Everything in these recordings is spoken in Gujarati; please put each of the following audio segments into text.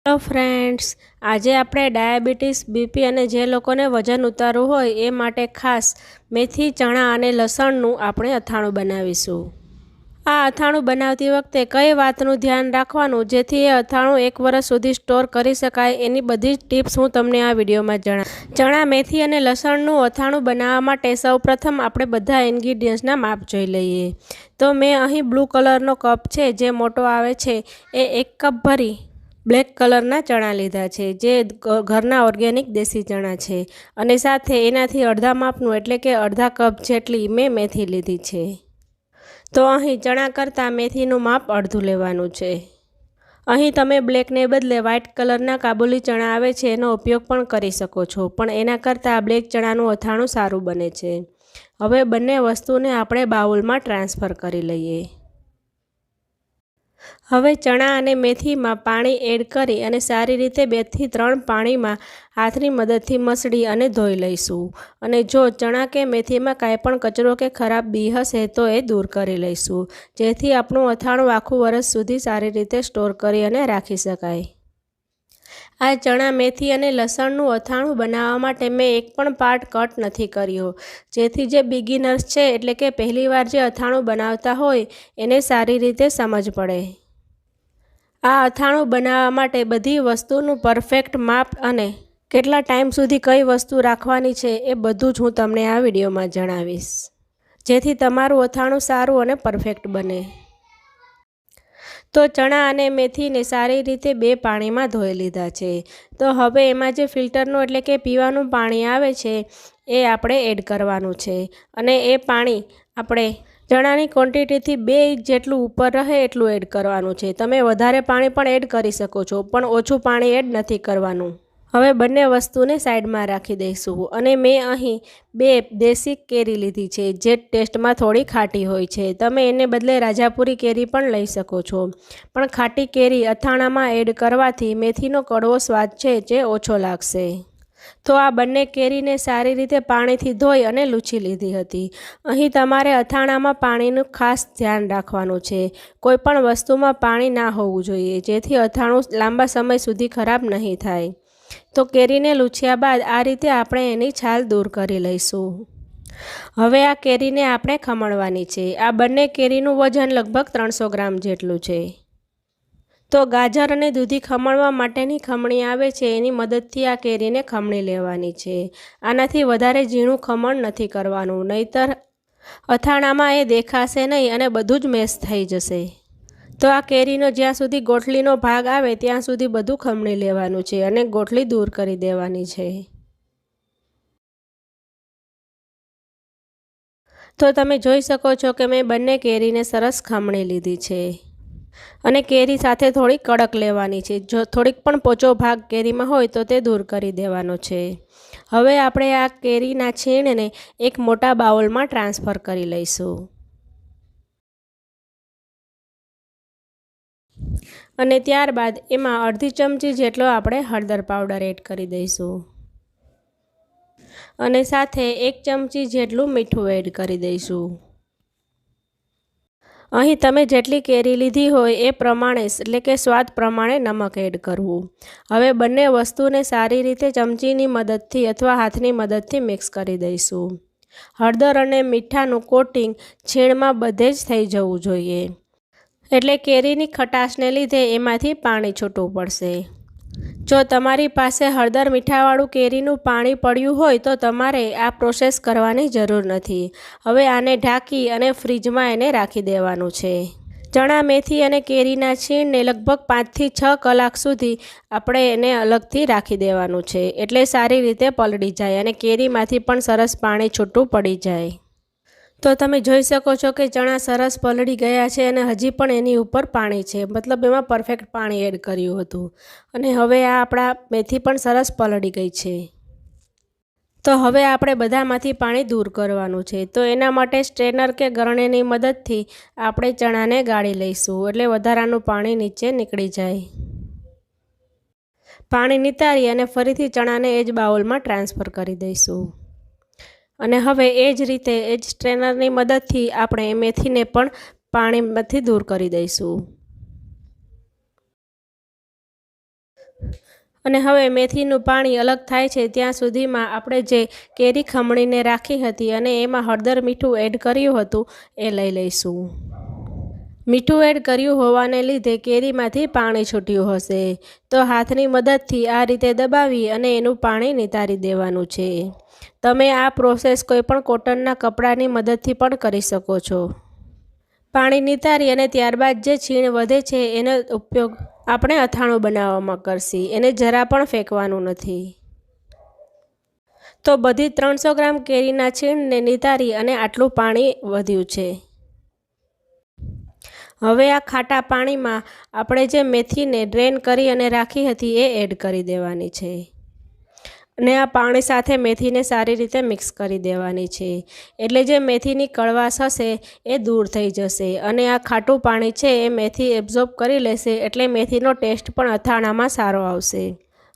હેલો ફ્રેન્ડ્સ, આજે આપણે ડાયાબિટીસ, બીપી અને જે લોકોને વજન ઉતારવું હોય એ માટે ખાસ મેથી, ચણા અને લસણનું આપણે અથાણું બનાવીશું। આ અથાણું બનાવતી વખતે કઈ વાતનું ધ્યાન રાખવાનું જેથી એ અથાણું 1 વર્ષ સુધી સ્ટોર કરી શકાય એની બધી જ ટિપ્સ હું તમને આ વિડીયોમાં જણાવીશ। ચણા, મેથી અને લસણનું અથાણું બનાવવા માટે સૌપ્રથમ આપણે બધા ઇન્ગ્રીડિયન્ટ્સના માપ જોઈ લઈએ। તો મેં અહીં બ્લુ કલરનો કપ છે જે મોટો આવે છે એ 1 કપ ભરી બ્લેક કલરના ચણા લીધા છે જે ઘરના ઓર્ગેનિક દેશી ચણા છે અને સાથે એનાથી અડધા માપનું એટલે કે અડધા કપ જેટલી મેં મેથી લીધી છે। તો અહીં ચણા કરતાં મેથીનું માપ અડધું લેવાનું છે। અહીં તમે બ્લેકને બદલે વ્હાઇટ કલરના કાબુલી ચણા આવે છે એનો ઉપયોગ પણ કરી શકો છો, પણ એના કરતાં બ્લેક ચણાનું અથાણું સારું બને છે। હવે બંને વસ્તુને આપણે બાઉલમાં ટ્રાન્સફર કરી લઈએ। હવે ચણા અને મેથીમાં પાણી એડ કરી અને સારી રીતે 2 થી 3 પાણીમાં હાથની મદદથી મસળી અને ધોઈ લઈશું અને જો ચણા કે મેથીમાં કાંઈ પણ કચરો કે ખરાબ બી હશે તો એ દૂર કરી લઈશું જેથી આપણું અથાણું આખું વર્ષ સુધી સારી રીતે સ્ટોર કરી અને રાખી શકાય। આ ચણા, મેથી અને લસણનું અથાણું બનાવવા માટે મેં એક પણ પાર્ટ કટ નથી કર્યો જેથી જે બિગિનર્સ છે એટલે કે પહેલીવાર જે અથાણું બનાવતા હોય એને સારી રીતે સમજ પડે। આ અથાણું બનાવવા માટે બધી વસ્તુનું પરફેક્ટ માપ અને કેટલા ટાઈમ સુધી કઈ વસ્તુ રાખવાની છે એ બધું જ હું તમને આ વિડીયોમાં જણાવીશ જેથી તમારું અથાણું સારું અને પરફેક્ટ બને। તો ચણા અને મેથીને સારી રીતે 2 પાણીમાં ધોઈ લીધા છે। તો હવે એમાં જે ફિલ્ટરનું એટલે કે પીવાનું પાણી આવે છે એ આપણે એડ કરવાનું છે અને એ પાણી આપણે ચણાની ક્વોન્ટિટીથી 2 જેટલું ઉપર રહે એટલું એડ કરવાનું છે। તમે વધારે પાણી પણ એડ કરી શકો છો પણ ઓછું પાણી એડ નથી કરવાનું। હવે બંને વસ્તુને સાઈડમાં રાખી દઈશું અને મેં અહીં 2 દેશી કેરી લીધી છે જે ટેસ્ટમાં થોડી ખાટી હોય છે। તમે એને બદલે રાજાપુરી કેરી પણ લઈ શકો છો, પણ ખાટી કેરી અથાણામાં એડ કરવાથી મેથીનો કડવો સ્વાદ છે જે ઓછો લાગશે। તો આ બંને કેરીને સારી રીતે પાણીથી ધોઈ અને લૂછી લીધી હતી। અહીં તમારે અથાણામાં પાણીનું ખાસ ધ્યાન રાખવાનું છે। કોઈ પણ વસ્તુમાં પાણી ના હોવું જોઈએ જેથી અથાણું લાંબા સમય સુધી ખરાબ નહીં થાય। તો કેરીને લૂછ્યા બાદ આ રીતે આપણે એની છાલ દૂર કરી લઈશું। હવે આ કેરીને આપણે ખમણવાની છે। આ બંને કેરીનું વજન લગભગ 300 ગ્રામ જેટલું છે। તો ગાજર અને દૂધી ખમણવા માટેની ખમણી આવે છે એની મદદથી આ કેરીને ખમણી લેવાની છે। આનાથી વધારે ઝીણું ખમણ નથી કરવાનું, નહીતર અથાણામાં એ દેખાશે નહીં અને બધું જ મેશ થઈ જશે। તો આ કેરીનો જ્યાં સુધી ગોઠલીનો ભાગ આવે ત્યાં સુધી બધું ખમણી લેવાનું છે અને ગોઠલી દૂર કરી દેવાની છે। તો તમે જોઈ શકો છો કે મેં બંને કેરીને સરસ ખમણી લીધી છે અને કેરી સાથે થોડી કડક લેવાની છે। જો થોડીક પણ પોચો ભાગ કેરીમાં હોય તો તે દૂર કરી દેવાનો છે। હવે આપણે આ કેરીના છીણને એક મોટા બાઉલમાં ટ્રાન્સફર કરી લઈશું અને ત્યારબાદ એમાં અડધી ચમચી જેટલો આપણે હળદર પાવડર એડ કરી દઈશું અને સાથે 1 ચમચી જેટલું મીઠું એડ કરી દઈશું। અહીં તમે જેટલી કેરી લીધી હોય એ પ્રમાણે એટલે કે સ્વાદ પ્રમાણે નમક એડ કરવું। હવે બંને વસ્તુને સારી રીતે ચમચીની મદદથી અથવા હાથની મદદથી મિક્સ કરી દઈશું। હળદર અને મીઠાનું કોટિંગ છીણમાં બધે જ થઈ જવું જોઈએ એટલે કેરીની ખટાશને લીધે એમાંથી પાણી છૂટું પડશે। જો તમારી પાસે હળદર મીઠાવાળું કેરીનું પાણી પડ્યું હોય તો તમારે આ પ્રોસેસ કરવાની જરૂર નથી। હવે આને ઢાંકી અને ફ્રીજમાં એને રાખી દેવાનું છે। ચણા, મેથી અને કેરીના છીણને લગભગ 5 થી 6 કલાક સુધી આપણે એને અલગથી રાખી દેવાનું છે એટલે સારી રીતે પલળી જાય અને કેરીમાંથી પણ સરસ પાણી છૂટું પડી જાય। તો તમે જોઈ શકો છો કે ચણા સરસ પલળી ગયા છે અને હજી પણ એની ઉપર પાણી છે, મતલબ એમાં પરફેક્ટ પાણી એડ કર્યું હતું અને હવે આ આપણા મેથી પણ સરસ પલળી ગઈ છે। તો હવે આપણે બધામાંથી પાણી દૂર કરવાનું છે। તો એના માટે સ્ટ્રેનર કે ગરણીની મદદથી આપણે ચણાને ગાળી લઈશું એટલે વધારાનું પાણી નીચે નીકળી જાય। પાણી નિતારી અને ફરીથી ચણાને એ જ બાઉલમાં ટ્રાન્સફર કરી દઈશું અને હવે એ જ રીતે એ જ સ્ટ્રેનરની મદદથી આપણે મેથીને પણ પાણીમાંથી દૂર કરી દઈશું। અને હવે મેથીનું પાણી અલગ થાય છે ત્યાં સુધીમાં આપણે જે કેરી ખમણીને રાખી હતી અને એમાં હળદર મીઠું એડ કર્યું હતું એ લઈ લઈશું. મીઠું એડ કર્યું હોવાને લીધે કેરીમાંથી પાણી છૂટ્યું હશે, તો હાથની મદદથી આ રીતે દબાવી અને એનું પાણી નિતારી દેવાનું છે. તમે આ પ્રોસેસ કોઈપણ કોટનના કપડાની મદદથી પણ કરી શકો છો. પાણી નિતારી અને ત્યારબાદ જે છીણ વધે છે એનો ઉપયોગ આપણે અથાણું બનાવવામાં કરશી. એને જરા પણ ફેંકવાનું નથી. તો બધી 300 ગ્રામ કેરીના છીણને નિતારી અને આટલું પાણી વધ્યું છે. હવે આ ખાટા પાણીમાં આપણે જે મેથીને ડ્રેન કરી અને રાખી હતી એ એડ કરી દેવાની છે અને આ પાણી સાથે મેથીને સારી રીતે મિક્સ કરી દેવાની છે. એટલે જે મેથીની કડવાશ હશે એ દૂર થઈ જશે અને આ ખાટું પાણી છે એ મેથી એબ્ઝોર્બ કરી લેશે, એટલે મેથીનો ટેસ્ટ પણ અથાણામાં સારો આવશે.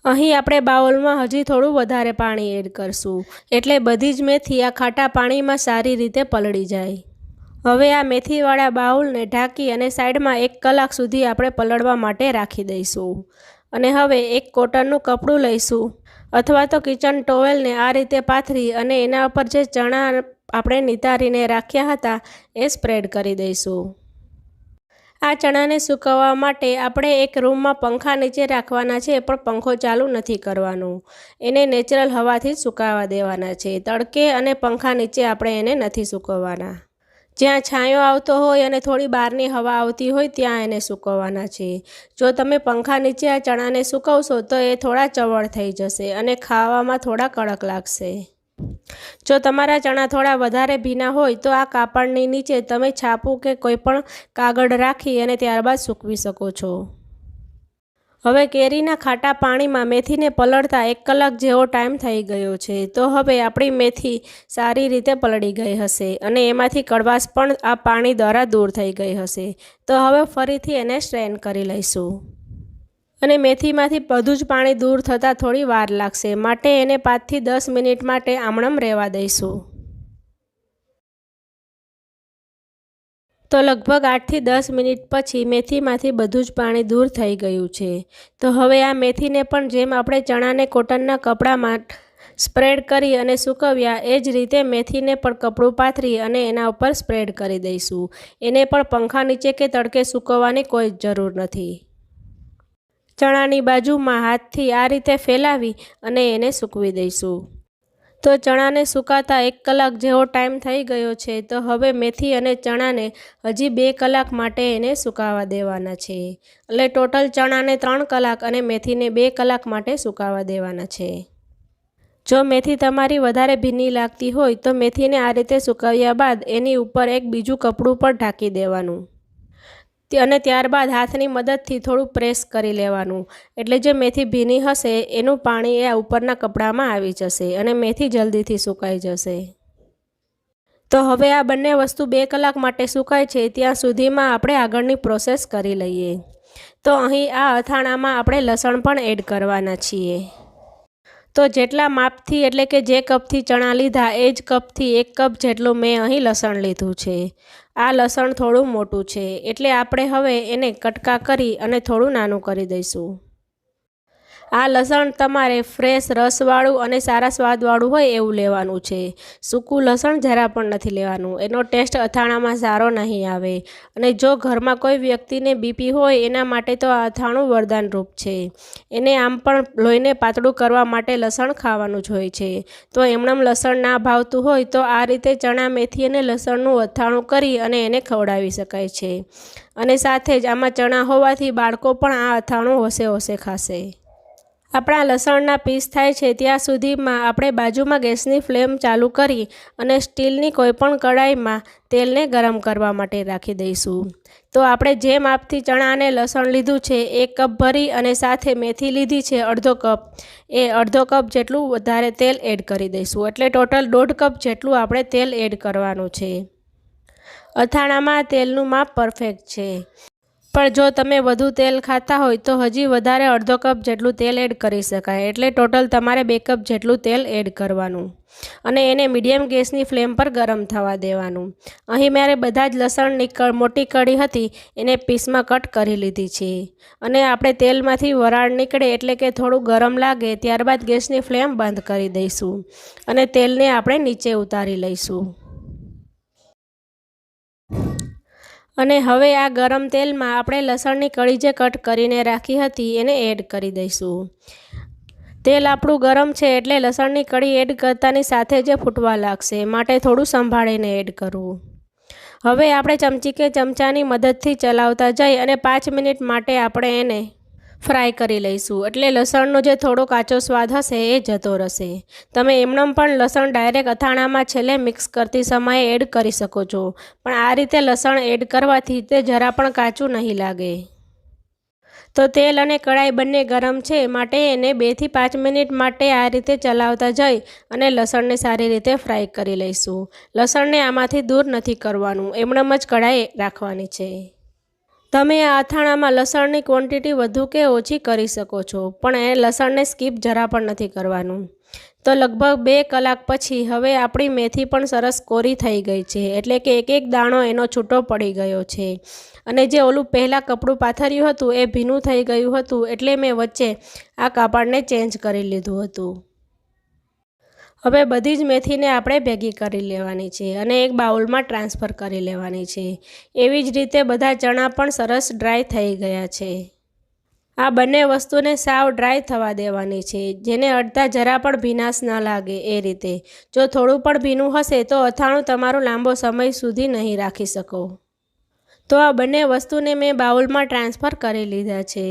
અહીં આપણે બાઉલમાં હજી થોડું વધારે પાણી એડ કરશું, એટલે બધી જ મેથી આ ખાટા પાણીમાં સારી રીતે પલળી જાય. હવે આ મેથીવાળા બાઉલને ઢાંકી અને સાઈડમાં 1 કલાક સુધી આપણે પલળવા માટે રાખી દઈશું. અને હવે એક કોટનનું કપડું લઈશું અથવા તો કિચન ટોવેલને આ રીતે પાથરી અને એના ઉપર જે ચણા આપણે નિતારીને રાખ્યા હતા એ સ્પ્રેડ કરી દઈશું. આ ચણાને સૂકવવા માટે આપણે એક રૂમમાં પંખા નીચે રાખવાના છે, પણ પંખો ચાલુ નથી કરવાનો. એને નેચરલ હવાથી જ સુકાવા દેવાના છે. તડકે અને પંખા નીચે આપણે એને નથી સૂકવવાના. જ્યાં છાંયો આવતો હોય અને થોડી બહારની હવા આવતી હોય ત્યાં એને સૂકવવાના છે. જો તમે પંખા નીચે આ ચણાને સૂકવશો તો એ થોડા ચવળ થઈ જશે અને ખાવામાં થોડા કડક લાગશે. જો તમારા ચણા થોડા વધારે ભીના હોય તો આ કાપડની નીચે તમે છાપું કે કોઈ પણ કાગળ રાખી અને ત્યારબાદ સૂકવી શકો છો. હવે કેરીના ખાટા પાણીમાં મેથીને પલળતા 1 કલાક જેવો ટાઈમ થઈ ગયો છે. તો હવે આપણી મેથી સારી રીતે પલળી ગઈ હશે અને એમાંથી કડવાશ પણ આ પાણી દ્વારા દૂર થઈ ગઈ હશે. તો હવે ફરીથી એને સ્ટ્રેન કરી લઈશું અને મેથીમાંથી બધું જ પાણી દૂર થતાં થોડી વાર લાગશે, માટે એને 5 થી 10 મિનિટ માટે આમણમ રહેવા દઈશું. તો લગભગ 8 થી 10 મિનિટ પછી મેથીમાંથી બધું જ પાણી દૂર થઈ ગયું છે. તો હવે આ મેથીને પણ જેમ આપણે ચણાને કોટનના કપડામાં સ્પ્રેડ કરી અને સૂકવ્યા એ જ રીતે મેથીને પણ કપડું પાથરી અને એના ઉપર સ્પ્રેડ કરી દઈશું. એને પણ પંખા નીચે કે તડકે સૂકવવાની કોઈ જરૂર નથી. ચણાની બાજુમાં હાથથી આ રીતે ફેલાવી અને એને સૂકવી દઈશું. તો ચણાને સુકાતા 1 કલાક જેવો ટાઈમ થઈ ગયો છે. તો હવે મેથી અને ચણાને હજી 2 કલાક માટે એને સુકાવા દેવાના છે. એટલે ટોટલ ચણાને 3 કલાક અને મેથીને 2 કલાક માટે સુકાવા દેવાના છે. જો મેથી તમારી વધારે ભીની લાગતી હોય તો મેથીને આ રીતે સુકવ્યા બાદ એની ઉપર એક બીજું કપડું પણ ઢાંકી દેવાનું અને ત્યારબાદ હાથની મદદથી થોડું પ્રેસ કરી લેવાનું. એટલે જે મેથી ભીની હશે એનું પાણી એ ઉપરના કપડામાં આવી જશે અને મેથી જલ્દીથી સુકાઈ જશે. તો હવે આ બંને વસ્તુ 2 કલાક માટે સુકાય છે ત્યાં સુધીમાં આપણે આગળની પ્રોસેસ કરી લઈએ. તો અહીં આ અથાણામાં આપણે લસણ પણ એડ કરવાના છીએ. તો જેટલા માપથી એટલે કે જે કપથી ચણા લીધા એ જ કપથી 1 કપ જેટલું મેં અહીં લસણ લીધું છે. આ લસણ થોડું મોટું છે એટલે આપણે હવે એને કટકા કરી અને થોડું નાનું કરી દઈશું. આ લસણ તમારે ફ્રેશ રસવાળું અને સારા સ્વાદવાળું હોય એવું લેવાનું છે. સૂકું લસણ જરા પણ નથી લેવાનું. એનો ટેસ્ટ અથાણામાં સારો નહીં આવે. અને જો ઘરમાં કોઈ વ્યક્તિને બીપી હોય એના માટે તો આ અથાણું વરદાનરૂપ છે. એને આમ પણ લોહીને પાતળું કરવા માટે લસણ ખાવાનું જ હોય છે. તો એમનેમ લસણ ના ભાવતું હોય તો આ રીતે ચણા મેથી અને લસણનું અથાણું કરી અને એને ખવડાવી શકાય છે. અને સાથે જ આમાં ચણા હોવાથી બાળકો પણ આ અથાણું હોશે હોશે ખાશે. આપણા લસણના પીસ થાય છે ત્યાં સુધીમાં આપણે બાજુમાં ગેસની ફ્લેમ ચાલુ કરી અને સ્ટીલની કોઈપણ કડાઈમાં તેલને ગરમ કરવા માટે રાખી દઈશું. તો આપણે જે માપથી ચણા અને લસણ લીધું છે 1 કપ ભરી અને સાથે મેથી લીધી છે અડધો કપ, એ અડધો કપ જેટલું વધારે તેલ એડ કરી દઈશું. એટલે ટોટલ 1.5 કપ જેટલું આપણે તેલ એડ કરવાનું છે. અથાણામાં તેલનું માપ પરફેક્ટ છે. પણ જો તમે વધુ તેલ ખાતા હોય તો હજી વધારે અડધો કપ જેટલું તેલ એડ કરી શકાય, એટલે ટોટલ તમારે 2 કપ જેટલું તેલ એડ કરવાનું અને એને મીડિયમ ગેસની ફ્લેમ પર ગરમ થવા દેવાનું। અહીં મારે બધા જ લસણની મોટી કળી હતી એને પીસમાં કટ કરી લીધી છે અને આપણે તેલમાંથી વરાળ નીકળે એટલે કે થોડું ગરમ લાગે ત્યારબાદ ગેસની ફ્લેમ બંધ કરી દઈશું અને તેલને આપણે નીચે ઉતારી લઈશું। અને હવે આ ગરમ તેલમાં આપણે લસણની કળી જે કટ કરીને રાખી હતી એને એડ કરી દઈશું। તેલ આપણું ગરમ છે એટલે લસણની કળી એડ કરતાની સાથે જ ફૂટવા લાગશે, માટે થોડું સંભાળીને એડ કરવું। હવે આપણે ચમચી કે ચમચાની મદદથી ચલાવતા જઈ અને 5 મિનિટ માટે આપણે એને ફ્રાય કરી લઈશું, એટલે લસણનો જે થોડો કાચો સ્વાદ હશે એ જતો રહેશે। તમે એમનેમ પણ લસણ ડાયરેક્ટ અથાણામાં છેલ્લે મિક્સ કરતી સમયે એડ કરી શકો છો, પણ આ રીતે લસણ એડ કરવાથી તે જરા પણ કાચું નહીં લાગે। તો તેલ અને કઢાઈ બંને ગરમ છે, માટે એને 2 થી 5 મિનિટ માટે આ રીતે ચલાવતા જઈ અને લસણને સારી રીતે ફ્રાય કરી લઈશું। લસણને આમાંથી દૂર નથી કરવાનું, એમનેમ જ કઢાઈ રાખવાની છે। તમે આ અથાણામાં લસણની ક્વોન્ટિટી વધુ કે ઓછી કરી શકો છો, પણ એ લસણને સ્કીપ જરા પણ નથી કરવાનું। તો લગભગ 2 કલાક પછી હવે આપણી મેથી પણ સરસ કોરી થઈ ગઈ છે, એટલે કે એક એક દાણો એનો છૂટો પડી ગયો છે અને જે ઓલું પહેલાં કપડું પાથર્યું હતું એ ભીનું થઈ ગયું હતું, એટલે મેં વચ્ચે આ કાપડને ચેન્જ કરી લીધું હતું। હવે બધી જ મેથીને આપણે ભેગી કરી લેવાની છે અને એક બાઉલમાં ટ્રાન્સફર કરી લેવાની છે। એવી જ રીતે બધા ચણા પણ સરસ ડ્રાય થઈ ગયા છે। આ બંને વસ્તુને સાવ ડ્રાય થવા દેવાની છે, જેને અડધા જરા પણ ભીનાશ ન લાગે એ રીતે। જો થોડું પણ ભીનું હશે તો અથાણું તમારું લાંબો સમય સુધી નહીં રાખી શકો। તો આ બંને વસ્તુને મેં બાઉલમાં ટ્રાન્સફર કરી લીધા છે।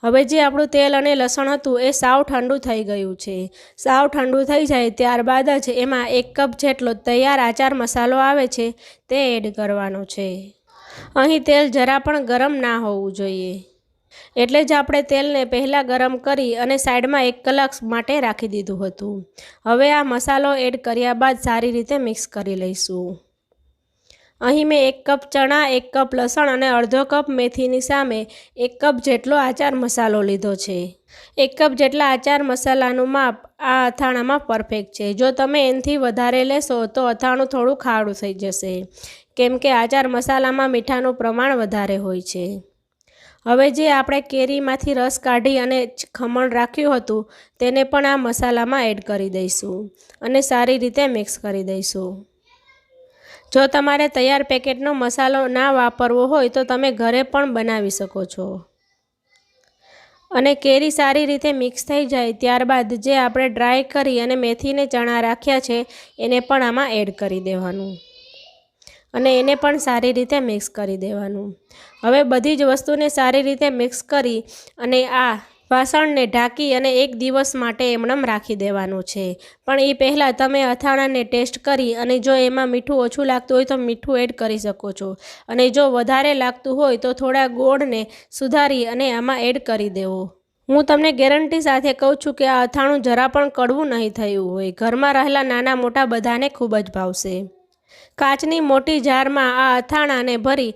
હવે જે આપણું તેલ અને લસણ હતું એ સાવ ઠંડુ થઈ ગયું છે। સાવ ઠંડુ થઈ જાય ત્યારબાદ જ એમાં 1 કપ જેટલો તૈયાર આચાર મસાલો આવે છે તે એડ કરવાનો છે। અહીં તેલ જરા પણ ગરમ ના હોવું જોઈએ, એટલે જ આપણે તેલને પહેલાં ગરમ કરી અને સાઈડમાં 1 કલાક માટે રાખી દીધું હતું। હવે આ મસાલો એડ કર્યા બાદ સારી રીતે મિક્સ કરી લઈશું। અહીં મેં 1 કપ ચણા, 1 કપ લસણ અને અડધો કપ મેથીની સામે 1 કપ જેટલો આચાર મસાલો લીધો છે। 1 કપ જેટલા આચાર મસાલાનું માપ આ અથાણામાં પરફેક્ટ છે। જો તમે એનાથી વધારે લેશો તો અથાણું થોડું ખારું થઈ જશે, કેમ કે આચાર મસાલામાં મીઠાનું પ્રમાણ વધારે હોય છે। હવે જે આપણે કેરીમાંથી રસ કાઢી અને ખમણ રાખ્યું હતું તેને પણ આ મસાલામાં એડ કરી દઈશું અને સારી રીતે મિક્સ કરી દઈશું। જો તમારે તૈયાર પેકેટનો મસાલો ના વાપરવો હોય તો તમે ઘરે પણ બનાવી શકો છો। અને કેરી સારી રીતે મિક્સ થઈ જાય ત્યારબાદ જે આપણે ડ્રાય કરી અને મેથીને ચણા રાખ્યા છે એને પણ આમાં એડ કરી દેવાનું અને એને પણ સારી રીતે મિક્સ કરી દેવાનું। હવે બધી જ વસ્તુને સારી રીતે મિક્સ કરી અને આ વાસણને ઢાંકી અને 1 દિવસ માટે એમનેમ રાખી દેવાનું છે। પણ એ પહેલાં તમે અથાણાને ટેસ્ટ કરી અને જો એમાં મીઠું ઓછું લાગતું હોય તો મીઠું એડ કરી શકો છો અને જો વધારે લાગતું હોય તો થોડા ગોળને સુધારી અને આમાં એડ કરી દેવો। હું તમને ગેરંટી સાથે કહું છું કે આ અથાણું જરા પણ કડવું નહીં થયું હોય, ઘરમાં રહેલા નાના મોટા બધાને ખૂબ જ ભાવશે। કાચની મોટી જારમાં આ અથાણાને ભરી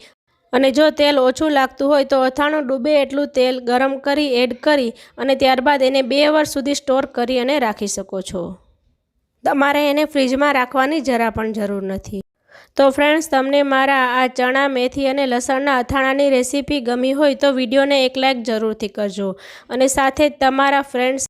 અને જો તેલ ઓછું લાગતું હોય તો અથાણું ડૂબે એટલું તેલ ગરમ કરી એડ કરી અને ત્યારબાદ એને 2 વર્ષ સુધી સ્ટોર કરી અને રાખી શકો છો। તમારે એને ફ્રીજમાં રાખવાની જરા પણ જરૂર નથી। તો ફ્રેન્ડ્સ, તમને મારા આ ચણા, મેથી અને લસણના અથાણાની રેસીપી ગમી હોય તો વિડીયોને 1 લાઇક જરૂરથી કરજો અને સાથે જ તમારા ફ્રેન્ડ્સ